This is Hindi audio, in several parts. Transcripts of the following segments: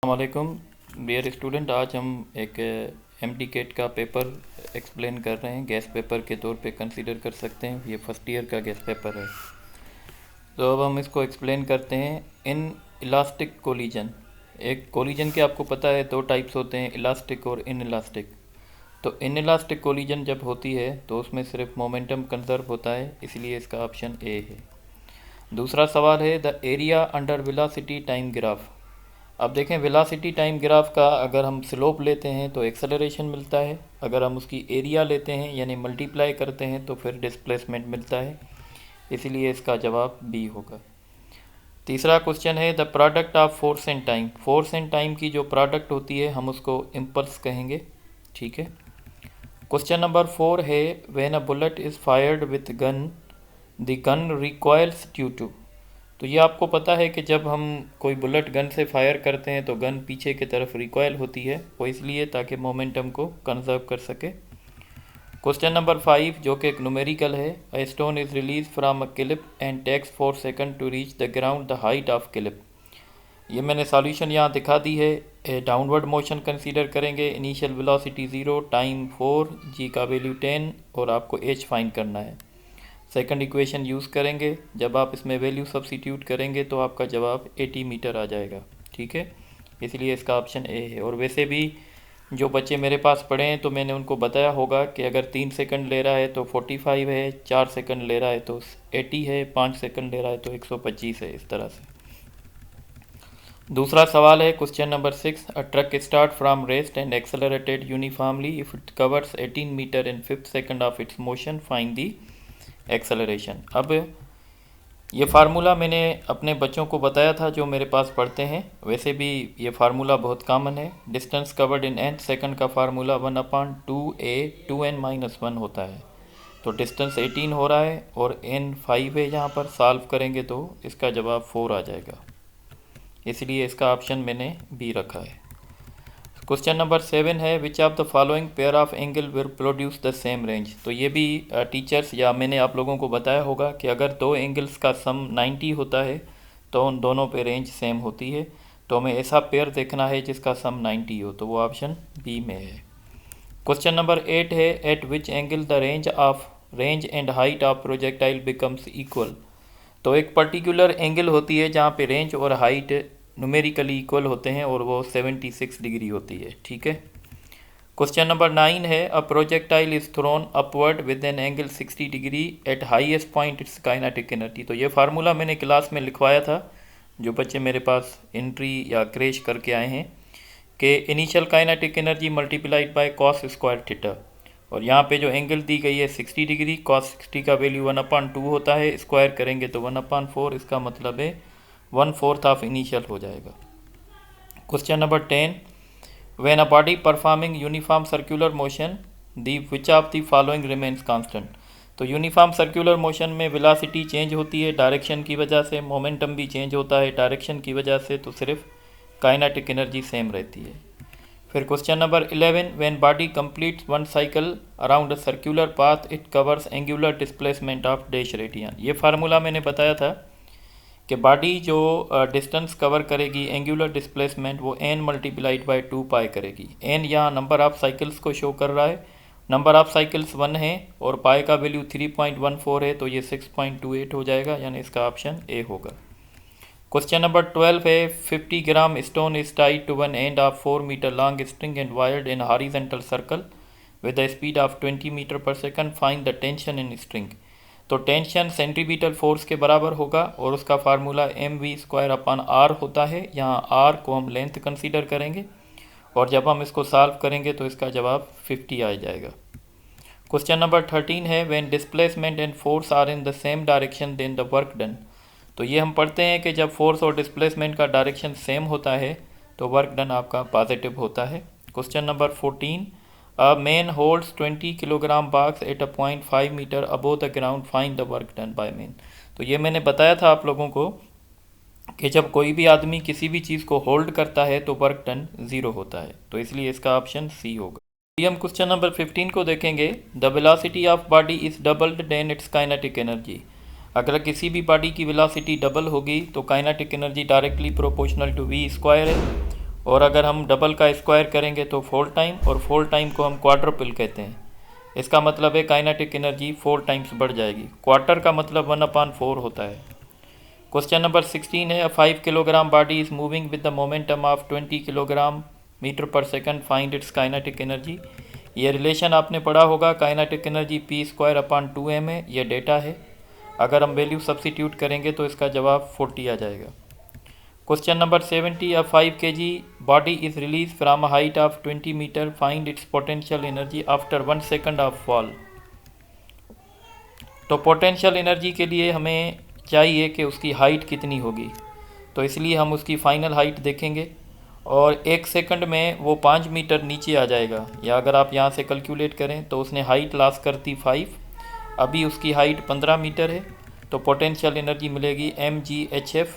वालेकुम डियर स्टूडेंट। आज हम एक एमडी केट का पेपर एक्सप्लेन कर रहे हैं। गैस पेपर के तौर पे कंसीडर कर सकते हैं, ये फर्स्ट ईयर का गैस पेपर है। तो अब हम इसको एक्सप्लेन करते हैं। इन इलास्टिक कोलिजन, एक कोलिजन के आपको पता है दो टाइप्स होते हैं, इलास्टिक और इन इलास्टिक। तो इन इलास्टिक कोलिजन जब होती है तो उसमें सिर्फ मोमेंटम कंजर्व होता है, इसलिए इसका ऑप्शन ए है। दूसरा सवाल है the area under velocity time graph. अब देखें, वेलोसिटी टाइम ग्राफ का अगर हम स्लोप लेते हैं तो एक्सेलरेशन मिलता है, अगर हम उसकी एरिया लेते हैं यानी मल्टीप्लाई करते हैं तो फिर डिस्प्लेसमेंट मिलता है, इसीलिए इसका जवाब बी होगा। तीसरा क्वेश्चन है the product of force and time. Force and time की जो प्रोडक्ट होती है हम उसको इम्पल्स कहेंगे, ठीक है। क्वेश्चन नंबर 4 है when a bullet is fired with gun the gun recoils due to. तो ये आपको पता है कि जब हम कोई बुलेट गन से फायर करते हैं तो गन पीछे की तरफ रिकॉयल होती है, वो इसलिए ताकि मोमेंटम को कंजर्व कर सके। क्वेश्चन नंबर 5 जो कि एक न्यूमेरिकल है, a stone is release from a cliff and takes 4 second to reach the ground the height of cliff. ये मैंने सॉल्यूशन यहाँ दिखा दी है। डाउनवर्ड मोशन कंसीडर करेंगे, इनिशियल वेलोसिटी 0, टाइम 4, जी का वैल्यू 10 और आपको एच फाइंड करना है। सेकंड इक्वेशन यूज़ करेंगे, जब आप इसमें वैल्यू सब्स्टिट्यूट करेंगे तो आपका जवाब 80 मीटर आ जाएगा, ठीक है। इसलिए इसका ऑप्शन ए है। और वैसे भी जो बच्चे मेरे पास पढ़े हैं तो मैंने उनको बताया होगा कि अगर 3 सेकंड ले रहा है तो 45 है, 4 सेकंड ले रहा है तो 80 है, 5 सेकंड ले रहा है तो 125 है, इस तरह से। दूसरा सवाल है question number 6, a truck start from rest and accelerated uniformly if it covers 18 metre in 5th second of its motion, find the acceleration. अब ये फार्मूला मैंने अपने बच्चों को बताया था जो मेरे पास पढ़ते हैं, वैसे भी ये फार्मूला बहुत कॉमन है। Distance covered in nth second का फार्मूला 1/2a 2n-1 होता है। तो डिस्टेंस 18 हो रहा है और n 5 है, यहाँ पर सॉल्व करेंगे तो इसका जवाब 4 आ जाएगा, इसलिए इसका ऑप्शन मैंने बी रखा है। क्वेश्चन नंबर 7 है which of the following pair of angle will produce the same range. तो ये भी टीचर्स या मैंने आप लोगों को बताया होगा कि अगर दो एंगल्स का सम 90 होता है तो उन दोनों पे रेंज सेम होती है। तो हमें ऐसा पेयर देखना है जिसका सम 90 हो, तो वो ऑप्शन बी में है। क्वेश्चन नंबर 8 है eight which angle the range and height of projectile becomes equal. तो एक पर्टिकुलर एंगल होती है जहाँ पे रेंज और हाइट न्यूमेरिकली इक्वल होते हैं और वो 76 डिग्री होती है, ठीक है। क्वेश्चन नंबर 9 है a projectile is throne upward with an angle 60 degree at highest point it's kinetic energy. तो ये फार्मूला मैंने क्लास में लिखवाया था, जो बच्चे मेरे पास एंट्री या क्रैश करके आए हैं, कि initial kinetic energy multiplied by cos square theta. और यहाँ पे जो एंगल दी गई है 60 डिग्री, कॉस 60 का वैल्यू 1/2 होता है, स्क्वायर करेंगे तो 1/4, इसका मतलब है 1/4 ऑफ इनिशियल हो जाएगा। Question number 10 when a body performing uniform circular motion the which of the following remains constant. तो यूनिफॉर्म सर्कुलर मोशन में वेलोसिटी चेंज होती है डायरेक्शन की वजह से, मोमेंटम भी चेंज होता है डायरेक्शन की वजह से, तो सिर्फ काइनेटिक एनर्जी सेम रहती है। फिर question number 11 when body completes one cycle around a circular path it covers angular displacement of dash radian. ये फार्मूला मैंने बताया था कि बॉडी जो डिस्टेंस कवर करेगी एंगुलर डिस्प्लेसमेंट वो n मल्टीप्लाइड बाई 2 करेगी। n यहाँ नंबर ऑफ साइकिल्स को शो कर रहा है, नंबर ऑफ साइकिल्स 1 है और पाई का वैल्यू 3.14 है, तो ये 6.28 हो जाएगा, यानी इसका ऑप्शन ए होगा। क्वेश्चन नंबर 12 है 50 gram stone is tied to one end of 4 metre long string and whirled in horizontal circle with the speed of 20 metre पर second, find the tension in string. तो टेंशन सेंट्रीपिटल फोर्स के बराबर होगा और उसका फार्मूला mv²/r होता है। यहाँ r को हम लेंथ कंसीडर करेंगे और जब हम इसको सॉल्व करेंगे तो इसका जवाब 50 आ जाएगा। क्वेश्चन नंबर 13 है when displacement and force are in the same direction then the work done. तो ये हम पढ़ते हैं कि जब फोर्स और डिस्प्लेसमेंट का डायरेक्शन सेम होता है तो वर्क डन आपका पॉजिटिव होता है। Question number 14 A man holds 20 kilogram box at a point 5 metre above the ground, find the work done by man. तो ये मैंने बताया था आप लोगों को कि जब कोई भी आदमी किसी भी चीज़ को होल्ड करता है तो वर्क डन 0 होता है, तो इसलिए इसका ऑप्शन सी होगा। अभी हम क्वेश्चन नंबर 15 को देखेंगे। The velocity of body is doubled then its kinetic energy. अगर किसी भी बॉडी की वेलोसिटी डबल होगी तो kinetic energy directly proportional to v² है और अगर हम डबल का स्क्वायर करेंगे तो 4 टाइम, और 4 टाइम को हम क्वाड्रुपल कहते हैं। इसका मतलब है काइनेटिक एनर्जी 4 टाइम्स बढ़ जाएगी। क्वार्टर का मतलब 1/4 होता है। क्वेश्चन नंबर 16 है, 5 kilogram body is moving with the momentum of 20 kilogram metre पर second, find its kinetic energy. ये रिलेशन आपने पढ़ा होगा, काइनेटिक एनर्जी P²/2m है, ये डेटा है। अगर हम वैल्यू सब्सिट्यूट करेंगे तो इसका जवाब 40 आ जाएगा। Question number 70, 5 kg body is release from a height of 20 metre, find its potential energy after 1 second of fall. तो पोटेंशियल एनर्जी के लिए हमें चाहिए कि उसकी हाइट कितनी होगी, तो इसलिए हम उसकी फाइनल हाइट देखेंगे और 1 सेकंड में वो 5 मीटर नीचे आ जाएगा। या अगर आप यहाँ से कैलकुलेट करें तो उसने हाइट लॉस कर दी 5, अभी उसकी हाइट 15 मीटर है, तो पोटेंशियल एनर्जी मिलेगी mgHf।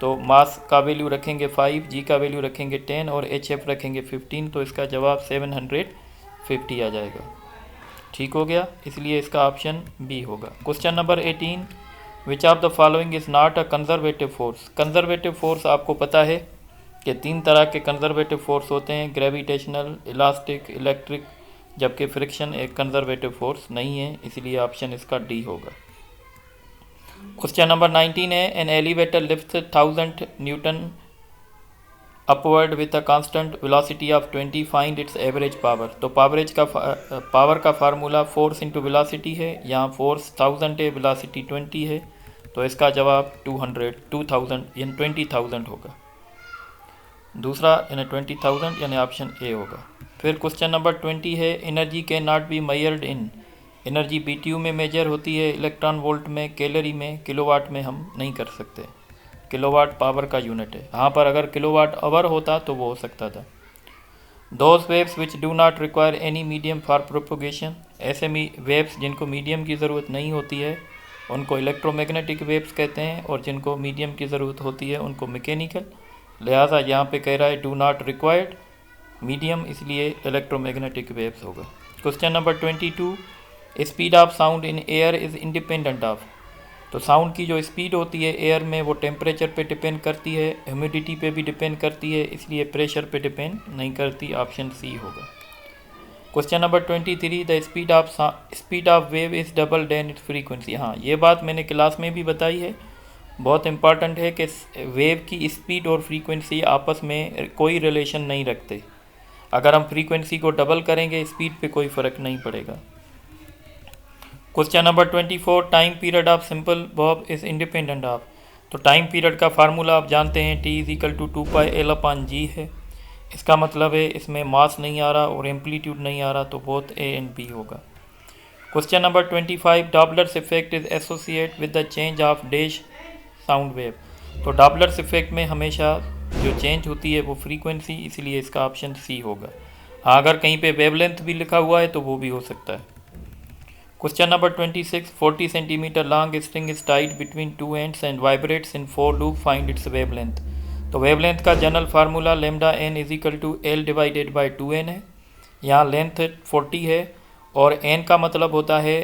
तो मास का वैल्यू रखेंगे 5, जी का वैल्यू रखेंगे 10 और hf रखेंगे 15, तो इसका जवाब 750 आ जाएगा। ठीक हो गया, इसलिए इसका ऑप्शन बी होगा। Question number 18, which of the following is not a conservative force. Conservative force आपको पता है कि 3 तरह के कंजर्वेटिव फोर्स होते हैं, ग्रेविटेशनल, इलास्टिक, इलेक्ट्रिक, जबकि फ्रिक्शन एक कंजर्वेटिव फोर्स नहीं है, इसलिए ऑप्शन इसका डी होगा। क्वेश्चन नंबर 19 है, an elevator lifts 1000 Newton upward with a constant velocity of 20, find its average power. तो पावर का फार्मूला फोर्स इंटू वेलोसिटी है, यहाँ फोर्स 1000 है, वेलोसिटी 20 है, तो इसका जवाब 2000 यानी 20,000 होगा। दूसरा यानी 20,000 यानी ऑप्शन ए होगा। फिर क्वेश्चन नंबर 20 है, energy can not be measured in. Energy BTU में मेजर होती है, इलेक्ट्रॉन वोल्ट में, कैलोरी में, किलोवाट में हम नहीं कर सकते। किलोवाट पावर का यूनिट है, यहाँ पर अगर किलोवाट आवर होता तो वो हो सकता था। Those waves which do not require any medium for propagation. ऐसे वेव्स जिनको मीडियम की ज़रूरत नहीं होती है उनको इलेक्ट्रोमैग्नेटिक वेव्स कहते हैं, और जिनको मीडियम की ज़रूरत होती है उनको मैकेनिकल। लिहाजा यहाँ पे कह रहा है डू नॉट रिक्वायर्ड मीडियम, इसलिए इलेक्ट्रोमैग्नेटिक वेव्स होगा। Question number 22, speed of sound in air is independent of. तो साउंड की जो स्पीड होती है एयर में वो टेम्परेचर पे डिपेंड करती है, ह्यूमिडिटी पे भी डिपेंड करती है, इसलिए प्रेशर पे डिपेंड नहीं करती, ऑप्शन सी होगा। Question number 23, the speed of wave is double then its frequency. हाँ, ये बात मैंने क्लास में भी बताई है, बहुत इंपॉर्टेंट है कि वेव की स्पीड और फ्रीक्वेंसी आपस में कोई रिलेशन नहीं रखते। अगर हम फ्रीक्वेंसी को डबल करेंगे स्पीड पे कोई फ़र्क नहीं पड़ेगा। Question number 24, time period of simple Bob is independent of. तो टाइम पीरियड का फार्मूला आप जानते हैं, T=2πL/g है। इसका मतलब है इसमें मास नहीं आ रहा और एम्पलीट्यूड नहीं आ रहा, तो बोथ ए एंड बी होगा। Question number 25, Doppler's effect is associate with the change of dash sound wave. तो डॉपलर्स इफेक्ट में हमेशा जो चेंज होती है वो फ्रीक्वेंसी, इसलिए इसका ऑप्शन सी होगा। हाँ, अगर कहीं पे वेवलेंथ भी लिखा हुआ है तो वो भी हो सकता है। Question number 26, 40 centimetre long string is tied between 2 ends and vibrates in 4 loop, find its wavelength. तो वेवलेंथ का जनरल फार्मूला λn = L/2n है। यहाँ लेंथ 40 है और n का मतलब होता है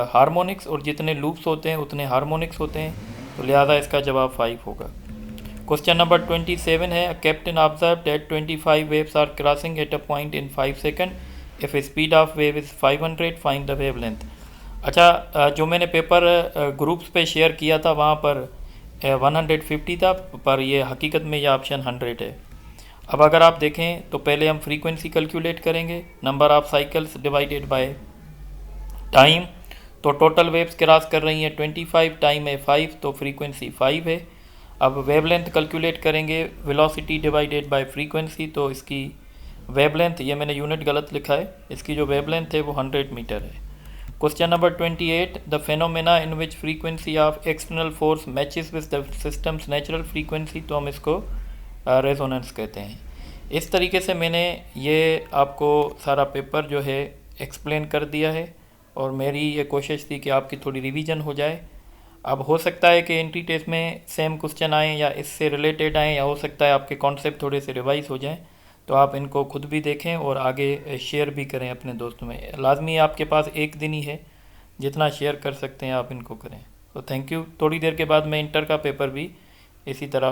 हार्मोनिक्स, और जितने लूप्स होते हैं उतने हार्मोनिक्स होते हैं, तो लिहाजा इसका जवाब 5 होगा। क्वेश्चन नंबर 27 है, captain observe that 25 waves are crossing at a point in 5 second, if speed of wave is 500, find the wavelength. अच्छा, जो मैंने पेपर ग्रुप्स पे शेयर किया था वहाँ पर 150 था, पर ये हकीकत में यह ऑप्शन 100 है। अब अगर आप देखें तो पहले हम फ्रीक्वेंसी कैलकुलेट करेंगे, number of cycles divided by time. तो टोटल वेव्स क्रॉस कर रही हैं 25, टाइम है 5, तो फ्रीक्वेंसी 5 है। अब वेवलेंथ कैलकुलेट करेंगे, वेलोसिटी डिवाइडेड बाय फ्रीक्वेंसी, तो इसकी वेवलेंथ, ये मैंने यूनिट गलत लिखा है, इसकी जो वेवलेंथ है वो 100 मीटर है। Question number 28, the phenomena in which frequency of external force matches with the systems natural frequency, तो हम इसको रेजोनेंस कहते हैं। इस तरीके से मैंने ये आपको सारा पेपर जो है एक्सप्लेन कर दिया है, और मेरी ये कोशिश थी कि आपकी थोड़ी रिवीजन हो जाए। अब हो सकता है कि एंट्री टेस्ट में सेम क्वेश्चन आएँ या इससे रिलेटेड आएँ, या हो सकता है आपके कॉन्सेप्ट थोड़े से रिवाइज हो जाएँ, तो आप इनको खुद भी देखें और आगे शेयर भी करें अपने दोस्तों में। लाजमी आपके पास एक दिन ही है, जितना शेयर कर सकते हैं आप इनको करें। तो थैंक यू। थोड़ी देर के बाद मैं इंटर का पेपर भी इसी तरह